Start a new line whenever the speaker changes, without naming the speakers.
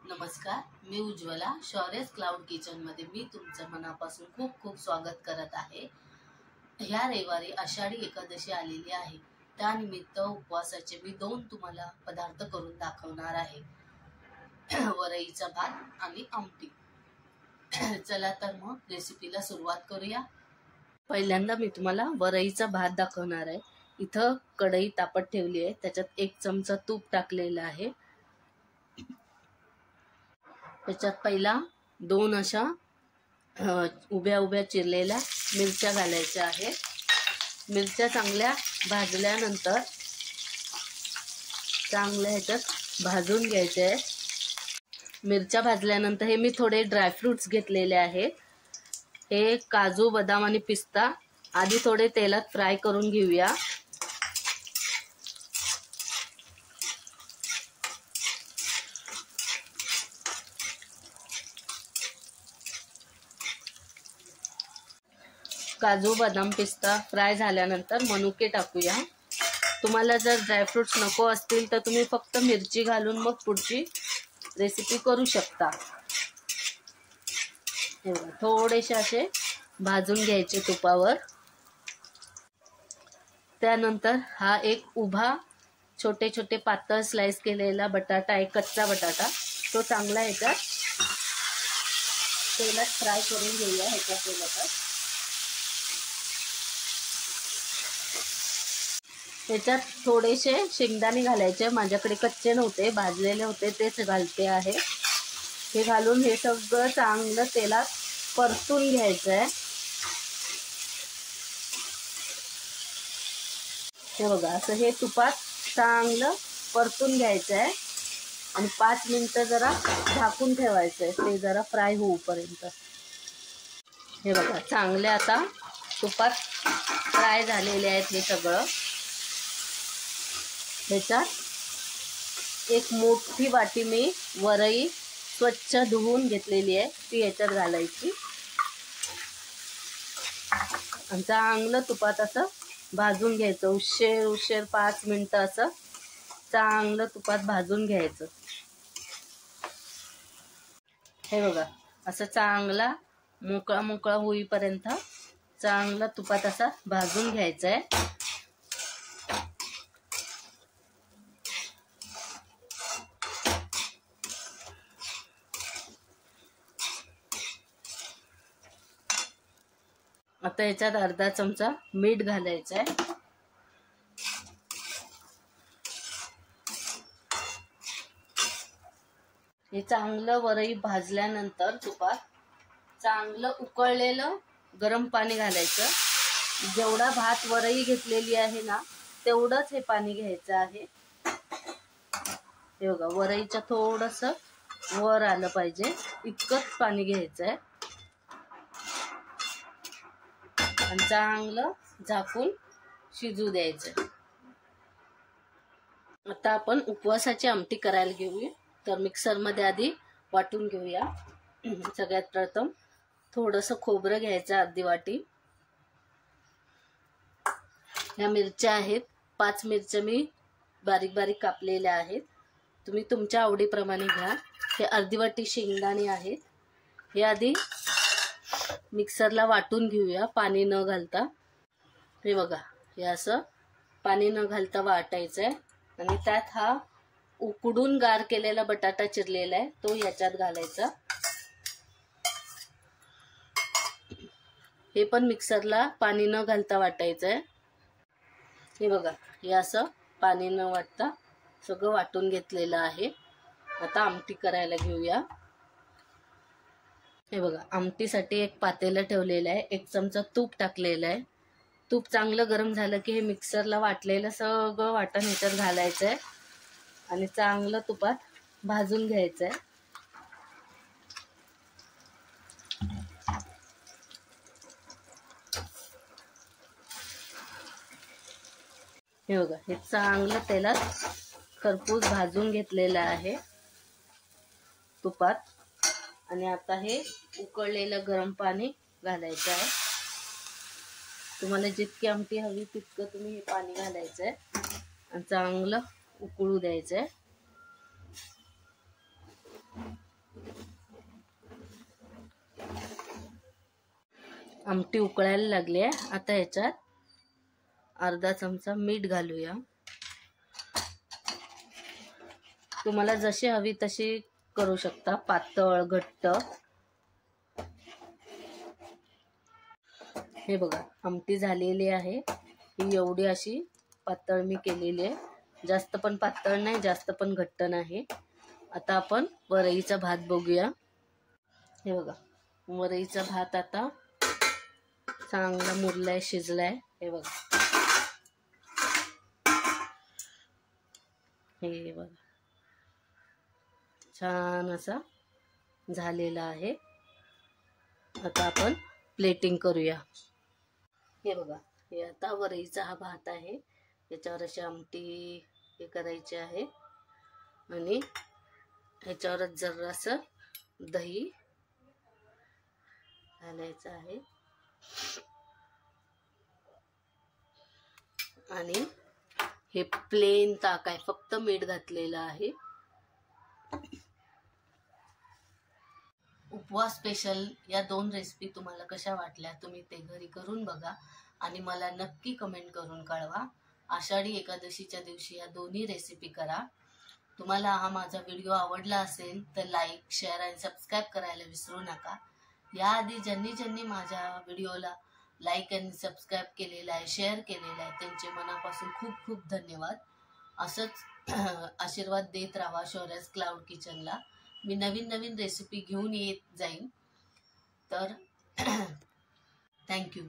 नमस्कार, मी Ujjwala शौर्यस cloud kitchen मध्ये मी तुमचं मनापासून खूप खूप स्वागत करत आहे। ह्या रविवारी आषाढी एकादशी आलेली आहे, त्यानिमित्त उपवासाचे मी 2 तुम्हाला पदार्थ करून दाखवणार आहे। वरईचा भात आणि आमटी। चला तर मग रेसिपीला सुरुवात करूया। पहिल्यांदा मी तुम्हाला वरईचा भात दाखवणार आहे। इथं कढई तापत ठेवली आहे, त्याच्यात 1 चमचा तूप टाकलेलं आहे। त्याच्यात पहिला 2 अशा उभ्या उभ्या चिरलेल्या मिरच्या घालायच्या आहेत। मिरच्या चांगल्या भाजल्यानंतर चांगल्या ह्याच्यात भाजून घ्यायचे आहेत। मिरच्या भाजल्यानंतर हे मी थोडे ड्रायफ्रुट्स घेतलेले आहेत। हे काजू, बदाम आणि पिस्ता आधी थोडे तेलात फ्राय करून घेऊया। काजू, बदाम, पिस्ता फ्राय झाल्यानंतर मनुके टाकूया। तुम्हाला जर ड्रायफ्रुट्स नको असतील तर तुम्ही फक्त मिरची घालून मग पुढची रेसिपी करू शकता। थोडेसे असे भाजून घ्यायचे तुपावर। त्यानंतर हा एक उभा छोटे छोटे पातळ स्लाइस केलेला बटाटा, एक कच्चा बटाटा, तो चांगला ह्याच्यात तेलात फ्राय करून घेऊया। ह्याच्या तेलात त्याच्यात थोडेसे शेंगदाणे घालायचे। माझ्याकडे कच्चे नव्हते, भाजलेले होते, तेच घालते आहे। हे घालून हे सगळं चांगलं तेलात परतून घ्यायचं आहे। हे बघा, असं हे तुपात चांगलं परतून घ्यायचं आहे आणि 5 मिनिटं जरा झाकून ठेवायचं आहे, ते जरा फ्राय होऊपर्यंत। हे बघा, चांगले आता तुपात फ्राय झालेले आहेत हे सगळं। ह्याच्यात एक मोठी वाटी मी वरई स्वच्छ धुवून घेतलेली आहे, ती ह्याच्यात घालायची आणि चांगलं तुपात असं भाजून घ्यायचं। उशीर 5 मिनिटं असं चांगलं तुपात भाजून घ्यायचं। हे बघा, असं चांगला मोकळा मोकळा होईपर्यंत चांगला तुपात असा भाजून घ्यायचा आहे। आता ह्याच्यात अर्धा चमचा मीठ घालायचं आहे। हे चांगलं वरई भाजल्यानंतर तुपात चांगलं उकळलेलं गरम पाणी घालायचं। जेवढा भात वरई घेतलेली आहे ना, तेवढंच हे पाणी घ्यायचं आहे। हे बघा, वरईचं थोडंसं वर आलं पाहिजे इतकंच पाणी घ्यायचं आहे आणि चांगलं झाकून शिजू द्यायचं। आता आपण उपवासाची आमटी करायला घेऊया। तर मिक्सर मध्ये आधी वाटून घेऊया। सगळ्यात प्रथम थोडंसं खोबरं घ्यायचं, अर्धी वाटी। ह्या मिरच्या आहेत, 5 मिरच्या मी बारीक बारीक कापलेल्या आहेत, तुम्ही तुमच्या आवडीप्रमाणे घ्या। हे अर्धी वाटी शेंगदाणे आहेत, हे आधी मिक्सरला वाटून घेऊया पाणी न घालता। हे बघा, हे असं पाणी न घालता वाटायचं आहे आणि त्यात हा उकडून गार केलेला बटाटा चिरलेला आहे, तो याच्यात घालायचा। हे पण मिक्सरला पाणी न घालता वाटायचं आहे। हे बघा, हे असं पाणी न वाटता सगळं वाटून घेतलेलं आहे। आता आमटी करायला घेऊया। हे बघा, आमटीसाठी एक पातेलं ठेवलेलं आहे, 1 चमचा तूप टाकलेलं आहे। तूप चांगलं गरम झालं की हे मिक्सरला वाटलेलं सगळं वाटण ह्याच्यात घालायचं आहे आणि चांगलं तुपात भाजून घ्यायचं आहे। हे बघा, हे चांगलं तेलात खरपूस भाजून घेतलेलं आहे तुपात आणि आता हे उकळलेलं गरम पाणी घालायचं आहे। तुम्हाला जितकी आमटी हवी तितकं तुम्ही हे पाणी घालायचं आहे आणि चांगलं उकळू द्यायचं आहे। आमटी उकळायला लागली आहे. आता याच्यात अर्धा चमचा मीठ घालूया. तुम्हाला जशी हवी तशी करू शकता, पातळ घट्ट. हे बघा आमटी झालेली आहे. ही एवढी अशी पातळ मी केलेली आहे. जास्त पण पातळ नाही, जास्त पण घट्ट नाही. आता आपण वरईचा भात बघूया. हे बघा वरईचा भात आता चांगला मुरलाय, शिजलाय. हे बघा, हे बघा छान असा झालेला आहे. आता आपण प्लेटिंग करूया. हे बघा, हे आता वरईचा हा भात आहे. याच्यावर अशी आमटी हे करायची आहे आणि ह्याच्यावरच जरासं दही घालायचं आहे आणि हे प्लेन ताक आहे, फक्त मीठ घातलेलं आहे. उपवास स्पेशल या 2 रेसिपी तुम्हाला कशा वाटल्या? तुम्ही ते घरी करून बघा आणि मला नक्की कमेंट करून कळवा. आषाढी एकादशीच्या दिवशी या दोन्ही रेसिपी करा. तुम्हाला हा माझा व्हिडिओ आवडला असेल तर लाईक, शेअर आणि सबस्क्राईब करायला विसरू नका. याआधी ज्यांनी माझ्या व्हिडिओला लाईक आणि सबस्क्राईब केलेलं आहे, शेअर केलेलं आहे, त्यांचे मनापासून खूप खूप धन्यवाद. असंच आशीर्वाद देत राहा शौर्याज क्लाउड किचनला. मी नवीन रेसिपी घेऊन येत जाईन. तर थँक्यू.